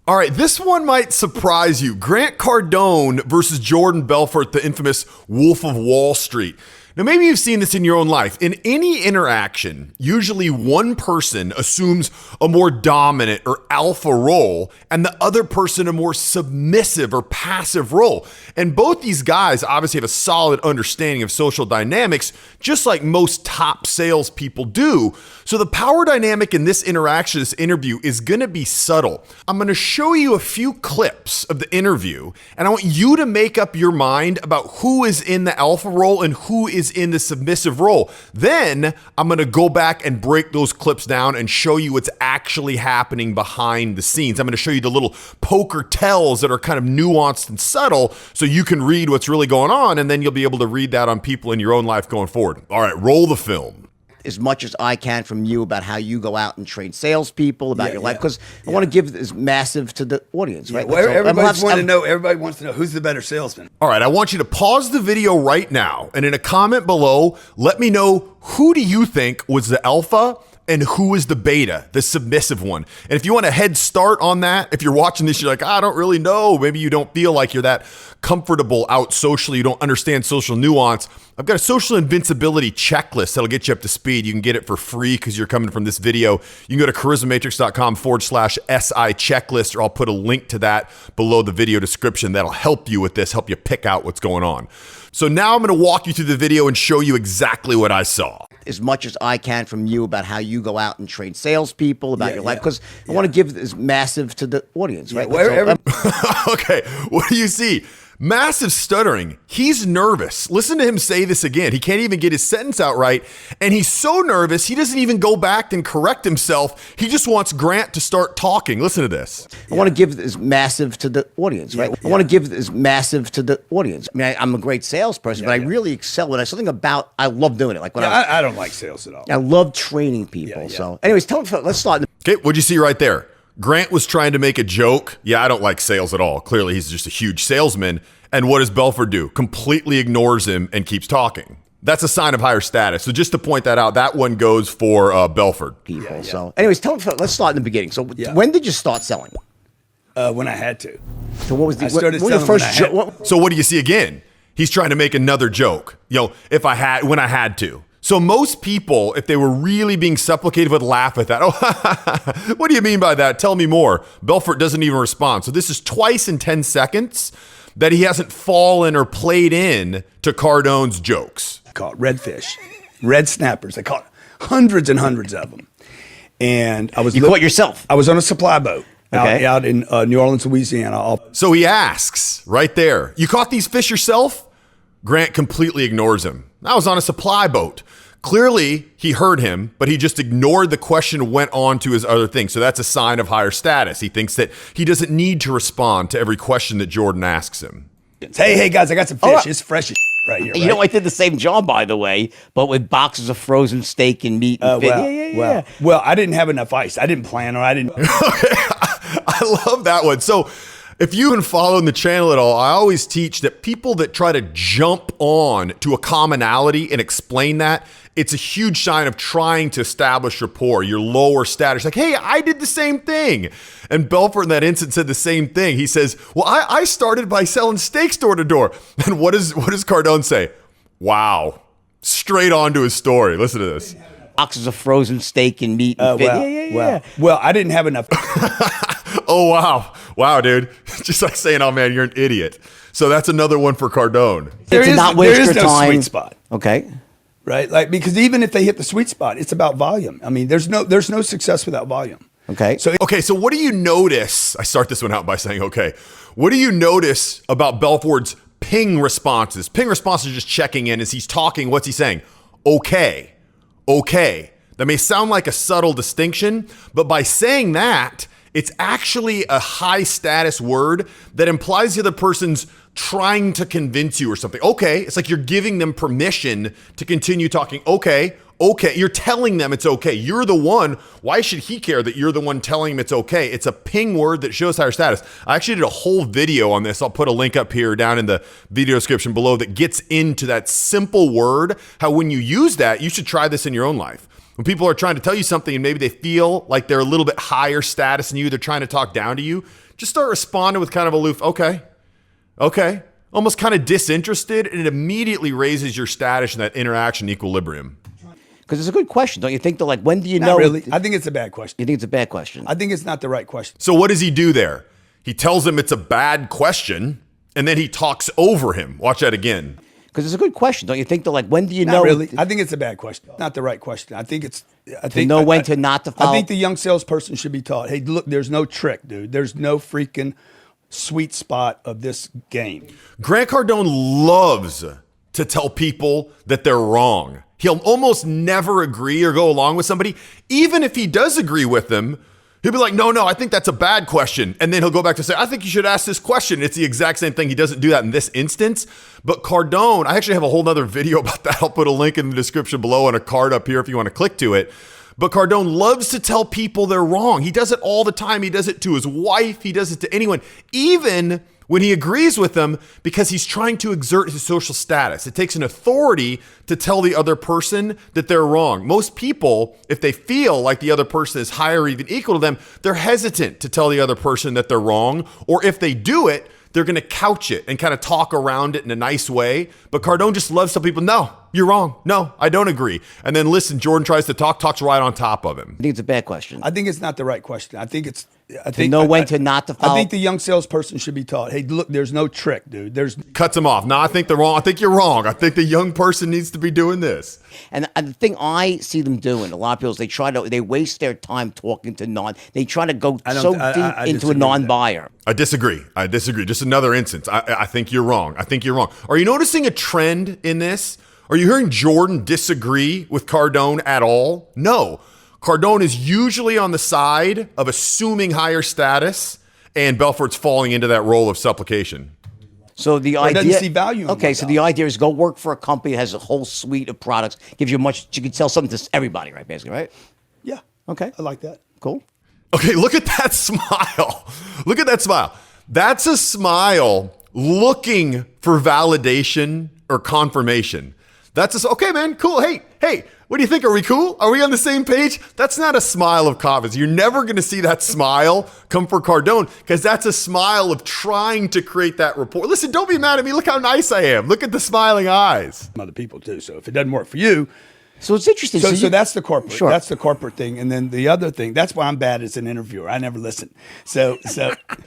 All right, this one might surprise you. Grant Cardone versus Jordan Belfort, the infamous Wolf of Wall Street. Now, maybe you've seen this in your own life. In any interaction, usually one person assumes a more dominant or alpha role and the other person a more submissive or passive role. And both these guys obviously have a solid understanding of social dynamics, just like most top salespeople do. So the power dynamic in this interaction, this interview, is going to be subtle. I'm going to show you a few clips of the interview, and I want you to make up your mind about who is in the alpha role and who is in the submissive role. Then I'm going to go back and break those clips down and show you what's actually happening behind the scenes. I'm going to show you the little poker tells that are kind of nuanced and subtle so you can read what's really going on, and then you'll be able to read that on people in your own life going forward. All right, roll the film. As much as I can from you about how you go out and train salespeople, about your life, because I want to give this massive to the audience, right? Well, everybody wants to know who's the better salesman. All right, I want you to pause the video right now, and in a comment below, let me know who do you think was the alpha and who is the beta, the submissive one. And if you want a head start on that, if you're watching this, you're like, I don't really know. Maybe you don't feel like you're that comfortable out socially. You don't understand social nuance. I've got a social invincibility checklist that'll get you up to speed. You can get it for free because you're coming from this video. You can go to charismamatrix.com/SI checklist, or I'll put a link to that below the video description. That'll help you with this, help you pick out what's going on. So now I'm going to walk you through the video and show you exactly what I saw. As much as I can from you about how you go out and train salespeople, about your life, because I want to give this massive to the audience, right? Okay, what do you see? Massive stuttering. He's nervous. Listen to him say this again. He can't even get his sentence out right. And he's so nervous, he doesn't even go back and correct himself. He just wants Grant to start talking. Listen to this. I want to give this massive to the audience, right? I want to give this massive to the audience. I mean, I'm a great salesperson, but I really excel when I something about, I love doing it. Like when I don't like sales at all. I love training people. So anyways, let's start. Okay, what'd you see right there? Grant was trying to make a joke. Yeah, I don't like sales at all. Clearly, he's just a huge salesman. And what does Belfort do? Completely ignores him and keeps talking. That's a sign of higher status. So just to point that out, that one goes for Belfort. People. So anyways, let's start in the beginning. So when did you start selling? When I had to. So what was the, I started what was selling the first joke? So what do you see again? He's trying to make another joke. You know, when I had to. So most people, if they were really being supplicated, would laugh at that. Oh, what do you mean by that? Tell me more. Belfort doesn't even respond. So this is twice in 10 seconds that he hasn't fallen or played in to Cardone's jokes. I caught redfish, red snappers. I caught hundreds and hundreds of them. And I was caught yourself? I was on a supply boat out in New Orleans, Louisiana. So he asks right there, you caught these fish yourself? Grant completely ignores him. I was on a supply boat. Clearly, he heard him, but he just ignored the question and went on to his other thing. So that's a sign of higher status. He thinks that he doesn't need to respond to every question that Jordan asks him. Hey, guys, I got some fish. It's fresh as right here. Right? You know, I did the same job, by the way, but with boxes of frozen steak and meat. And Well, I didn't have enough ice. I didn't plan on. I didn't. I love that one. So if you've been following the channel at all, I always teach that people that try to jump on to a commonality and explain that, it's a huge sign of trying to establish rapport, your lower status. Like, hey, I did the same thing. And Belfort in that instance said the same thing. He says, well, I started by selling steaks door to door. And what does Cardone say? Wow. Straight on to his story. Listen to this. Boxes of frozen steak and meat. And well, I didn't have enough. Oh, wow. Wow, dude. Just like saying, oh, man, you're an idiot. So that's another one for Cardone. There is no sweet spot. Okay. Right? Like, because even if they hit the sweet spot, it's about volume. I mean, there's no success without volume. Okay. So what do you notice? I start this one out by saying, okay. What do you notice about Belfort's ping responses? Ping responses are just checking in as he's talking. What's he saying? Okay. Okay. That may sound like a subtle distinction, but by saying that, it's actually a high status word that implies the other person's trying to convince you or something. Okay. It's like you're giving them permission to continue talking. Okay. Okay. You're telling them it's okay. You're the one. Why should he care that you're the one telling him it's okay? It's a ping word that shows higher status. I actually did a whole video on this. I'll put a link up here down in the video description below that gets into that simple word, how when you use that, you should try this in your own life. When people are trying to tell you something and maybe they feel like they're a little bit higher status than you, they're trying to talk down to you, just start responding with kind of aloof, okay, almost kind of disinterested, and it immediately raises your status in that interaction equilibrium. Because it's a good question, don't you think? That like, when do you know? Not really. I think it's a bad question. You think it's a bad question? I think it's not the right question. So what does he do there? He tells him it's a bad question, and then he talks over him. Watch that again. Because it's a good question, don't you think? That like, when do you Not know? really. I think it's a bad question. Not the right question. I think it's. I think know when to not to follow. I think the young salesperson should be taught. Hey, look, there's no trick, dude. There's no freaking sweet spot of this game. Grant Cardone loves to tell people that they're wrong. He'll almost never agree or go along with somebody. Even if he does agree with them, he'll be like, no, I think that's a bad question. And then he'll go back to say, I think you should ask this question. It's the exact same thing. He doesn't do that in this instance. But Cardone, I actually have a whole nother video about that. I'll put a link in the description below and a card up here if you want to click to it. But Cardone loves to tell people they're wrong. He does it all the time. He does it to his wife. He does it to anyone, even when he agrees with them, because he's trying to exert his social status. It takes an authority to tell the other person that they're wrong. Most people, if they feel like the other person is higher or even equal to them, they're hesitant to tell the other person that they're wrong. Or if they do it, they're going to couch it and kind of talk around it in a nice way. But Cardone just loves to tell people, no, you're wrong. No, I don't agree. And then listen, Jordan tries to talks right on top of him. I think it's a bad question. I think it's not the right question. I think it's. I To think know when to not to follow. I think the young salesperson should be taught. Hey, look, there's no trick, dude. There's. Cuts him off. No, I think they're wrong. I think you're wrong. I think the young person needs to be doing this. And the thing I see them doing, a lot of people, they waste their time talking to they try to go so deep into a disagree with non-buyer. I disagree. Just another instance. I think you're wrong. I think you're wrong. Are you noticing a trend in this? Are you hearing Jordan disagree with Cardone at all? No. Cardone is usually on the side of assuming higher status, and Belfort's falling into that role of supplication. So the Or idea doesn't see value in Okay, what so value. the idea is go work for a company that has a whole suite of products, gives you you can sell something to everybody, right? Basically, right? Yeah. Okay. I like that. Cool. Okay, look at that smile. Look at that smile. That's a smile looking for validation or confirmation. Okay, man, cool. Hey, what do you think? Are we cool? Are we on the same page? That's not a smile of confidence. You're never going to see that smile come for Cardone, because that's a smile of trying to create that rapport. Listen, don't be mad at me. Look how nice I am. Look at the smiling eyes. Other people too. So if it doesn't work for you, So it's interesting. so that's the corporate. Sure. That's the corporate thing. And then the other thing, that's why I'm bad as an interviewer. I never listen. So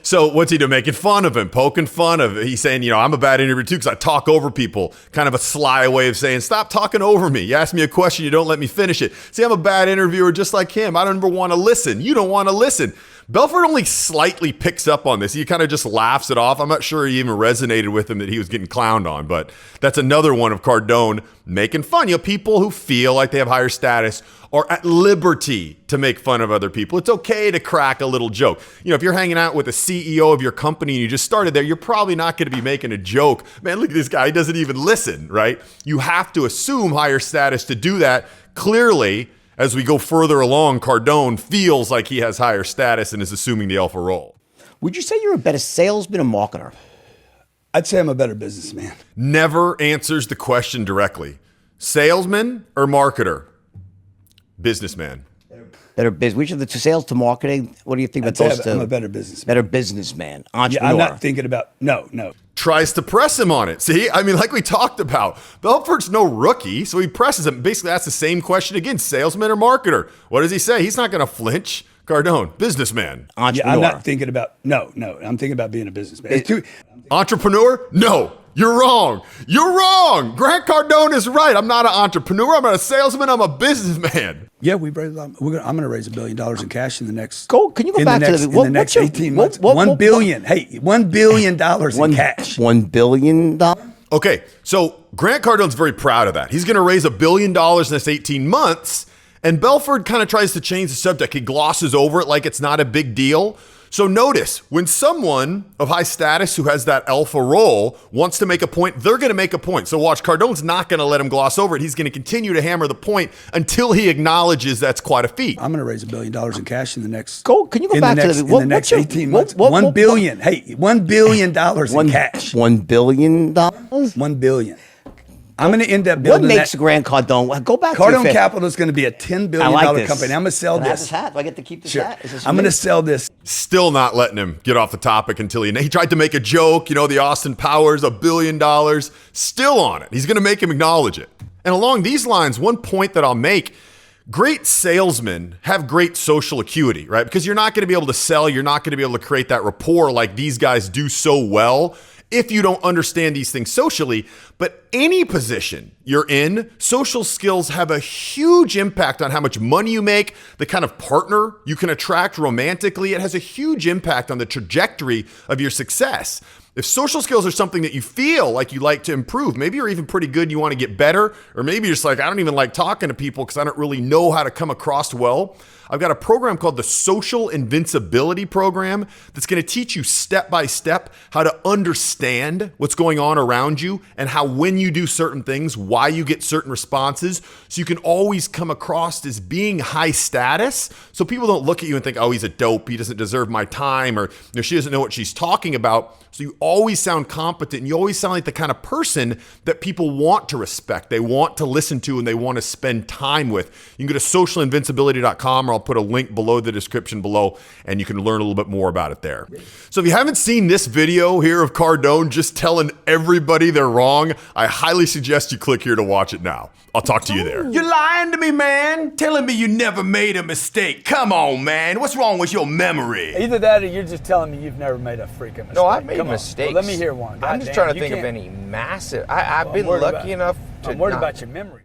So what's he doing? Making fun of him, poking fun of him. He's saying, I'm a bad interviewer too because I talk over people. Kind of a sly way of saying, stop talking over me. You ask me a question, you don't let me finish it. See, I'm a bad interviewer just like him. I don't ever want to listen. You don't want to listen. Belfort only slightly picks up on this. He kind of just laughs it off. I'm not sure he even resonated with him that he was getting clowned on, but that's another one of Cardone making fun. People who feel like they have higher status are at liberty to make fun of other people. It's okay to crack a little joke. If you're hanging out with a CEO of your company and you just started there, you're probably not going to be making a joke. Man, look at this guy. He doesn't even listen, right? You have to assume higher status to do that. Clearly, as we go further along, Cardone feels like he has higher status and is assuming the alpha role. Would you say you're a better salesman or marketer? I'd say I'm a better businessman. Never answers the question directly. Salesman or marketer? Businessman. Better business. Which of the two, sales to marketing? What do you think I'd about say those two? I'm a better businessman. Better businessman, Yeah, entrepreneur. I'm not thinking about no. Tries to press him on it. See, like we talked about, Belfort's no rookie, so he presses him. Basically, that's the same question again. Salesman or marketer? What does he say? He's not going to flinch. Cardone, businessman. Entrepreneur. Yeah, I'm not thinking about no. I'm thinking about being a businessman. It's too, Entrepreneur? No. You're wrong. You're wrong. Grant Cardone is right. I'm not an entrepreneur. I'm not a salesman. I'm a businessman. yeah, we raised. I'm going to raise $1 billion in cash in the next. Can you go in back the to next, the in the next 18 months? $1 billion. Hey, $1 billion in cash. $1 billion? Okay, so Grant Cardone's very proud of that. He's going to raise $1 billion in this 18 months, and Belfort kind of tries to change the subject. He glosses over it like it's not a big deal. So notice, when someone of high status who has that alpha role wants to make a point, they're going to make a point. So watch, Cardone's not going to let him gloss over it. He's going to continue to hammer the point until he acknowledges that's quite a feat. I'm going to raise $1 billion in cash in the next. Can you go back to in the next 18 months? $1 billion. Hey, $1 billion in cash. $1 billion? $1 billion. I'm going to end up What building makes that. Grant Cardone? Go back to your Cardone fifth. Capital is going to be a $10 I billion like this. company. I'm going to sell Can I have this. this hat? Do I get to keep this Sure. hat? Is this I'm going me? to sell this. Still not letting him get off the topic until he tried to make a joke, the Austin Powers, $1 billion, still on it. He's going to make him acknowledge it. And along these lines, one point that I'll make, great salesmen have great social acuity, right? Because you're not going to be able to sell, you're not going to be able to create that rapport like these guys do so well if you don't understand these things socially. But any position you're in, social skills have a huge impact on how much money you make, the kind of partner you can attract romantically. It has a huge impact on the trajectory of your success. If social skills are something that you feel like you like to improve, maybe you're even pretty good and you want to get better, or maybe you're just like, I don't even like talking to people because I don't really know how to come across well. I've got a program called the Social Invincibility Program that's going to teach you step by step how to understand what's going on around you and how when you do certain things, why you get certain responses, so you can always come across as being high status, so people don't look at you and think, oh, he's a dope, he doesn't deserve my time, or she doesn't know what she's talking about. So you always sound competent and you always sound like the kind of person that people want to respect, they want to listen to, and they want to spend time with. You can go to socialinvincibility.com, or I'll put a link below the description below and you can learn a little bit more about it there. So if you haven't seen this video here of Cardone just telling everybody they're wrong, I highly suggest you click here to watch it now. I'll talk to you there. You're lying to me, man. Telling me you never made a mistake. Come on, man. What's wrong with your memory? Either that or you're just telling me you've never made a freaking mistake. No, I've made Come on. mistakes. Well, let me hear one. I'm just Goddamn, trying to you think of can't- any massive. I've been I'm worried lucky about- enough to I'm worried not- about your memory.